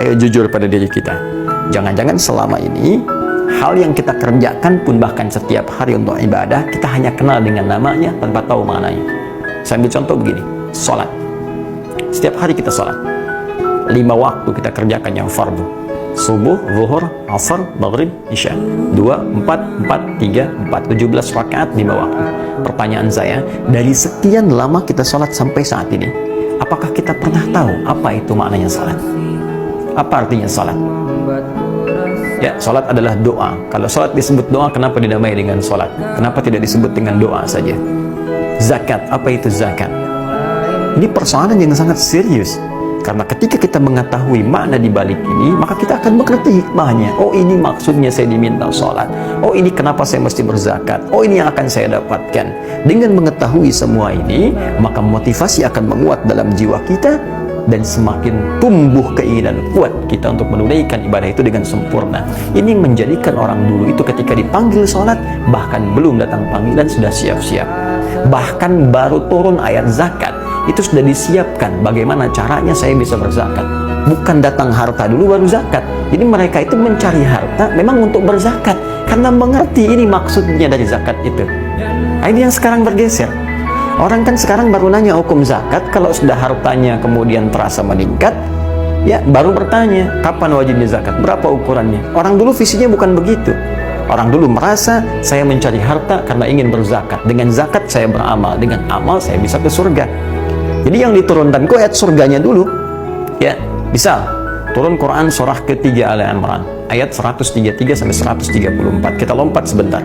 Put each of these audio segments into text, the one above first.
ayo jujur pada diri kita. Jangan-jangan selama ini hal yang kita kerjakan pun, bahkan setiap hari untuk ibadah, kita hanya kenal dengan namanya tanpa tahu maknanya. Saya ambil contoh begini, sholat. Setiap hari kita sholat 5 waktu kita kerjakan yang fardu: subuh, zuhur, asar, maghrib, isya. 2, 4, 4, 3, 4, 17 rakaat 5 waktu. Pertanyaan saya, dari sekian lama kita sholat sampai saat ini, apakah kita pernah tahu apa itu maknanya sholat? Apa artinya sholat? Ya, sholat adalah doa. Kalau sholat disebut doa, kenapa dinamai dengan sholat? Kenapa tidak disebut dengan doa saja? Zakat, apa itu zakat? Ini persoalan yang sangat serius. Karena ketika kita mengetahui makna di balik ini, maka kita akan mengerti hikmahnya. Oh, ini maksudnya saya diminta sholat. Oh, ini kenapa saya mesti berzakat. Oh, ini yang akan saya dapatkan. Dengan mengetahui semua ini, maka motivasi akan menguat dalam jiwa kita, dan semakin tumbuh keinginan kuat kita untuk menunaikan ibadah itu dengan sempurna. Ini menjadikan orang dulu itu ketika dipanggil sholat, bahkan belum datang panggilan sudah siap-siap. Bahkan baru turun ayat zakat, itu sudah disiapkan bagaimana caranya saya bisa berzakat. Bukan datang harta dulu baru zakat. Jadi mereka itu mencari harta memang untuk berzakat, karena mengerti ini maksudnya dari zakat itu. Nah, ini yang sekarang bergeser. Orang kan sekarang baru nanya hukum zakat, kalau sudah hartanya kemudian terasa meningkat, ya baru bertanya, kapan wajibnya zakat, berapa ukurannya. Orang dulu visinya bukan begitu. Orang dulu merasa, saya mencari harta karena ingin berzakat. Dengan zakat saya beramal, dengan amal saya bisa ke surga. Jadi yang diturunkan kok ayat surganya dulu. Ya, misal turun Quran surah ketiga Al-Imran, ayat 133 sampai 134. Kita lompat sebentar.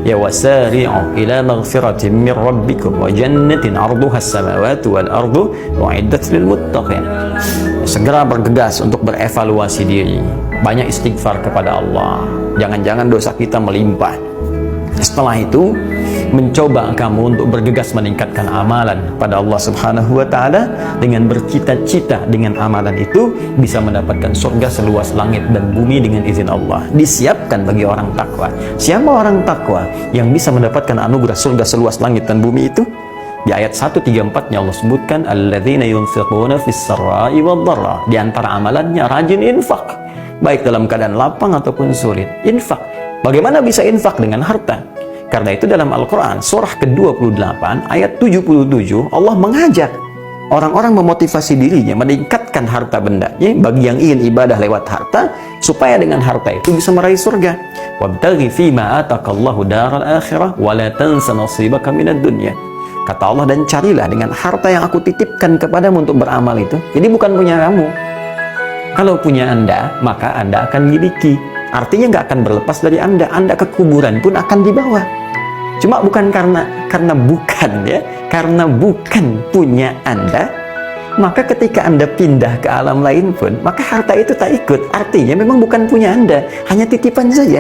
Ya wasari'u ila maghfiratin min rabbikum wa jannatin 'arduha as-samawati wal ardu u'iddat lil muttaqin. Segera bergegas untuk berevaluasi diri. Banyak istighfar kepada Allah. Jangan-jangan dosa kita melimpah. Setelah itu, mencoba kamu untuk bergegas meningkatkan amalan pada Allah Subhanahu wa Ta'ala, dengan bercita-cita dengan amalan itu bisa mendapatkan surga seluas langit dan bumi dengan izin Allah. Disiapkan bagi orang takwa. Siapa orang takwa yang bisa mendapatkan anugerah surga seluas langit dan bumi itu? Di ayat 134-nya Allah sebutkan, alladzina yunfiquna fis sarai wad dharra. Di antara amalannya rajin infak, baik dalam keadaan lapang ataupun sulit. Infak. Bagaimana bisa infak? Dengan harta. Karena itu dalam Al-Quran surah ke-28 ayat 77 Allah mengajak orang-orang memotivasi dirinya meningkatkan harta bendanya bagi yang ingin ibadah lewat harta, supaya dengan harta itu bisa meraih surga. Wabtaghi fima atakallahu daral akhirah wa la tansa nasibaka minad dunya. Kata Allah, dan carilah dengan harta yang aku titipkan kepadamu untuk beramal itu. Jadi bukan punya kamu. Kalau punya Anda, maka Anda akan miliki. Artinya nggak akan berlepas dari Anda. Anda ke kuburan pun akan dibawa. Cuma bukan karena bukan punya Anda, maka ketika Anda pindah ke alam lain pun, maka harta itu tak ikut. Artinya memang bukan punya Anda, hanya titipan saja.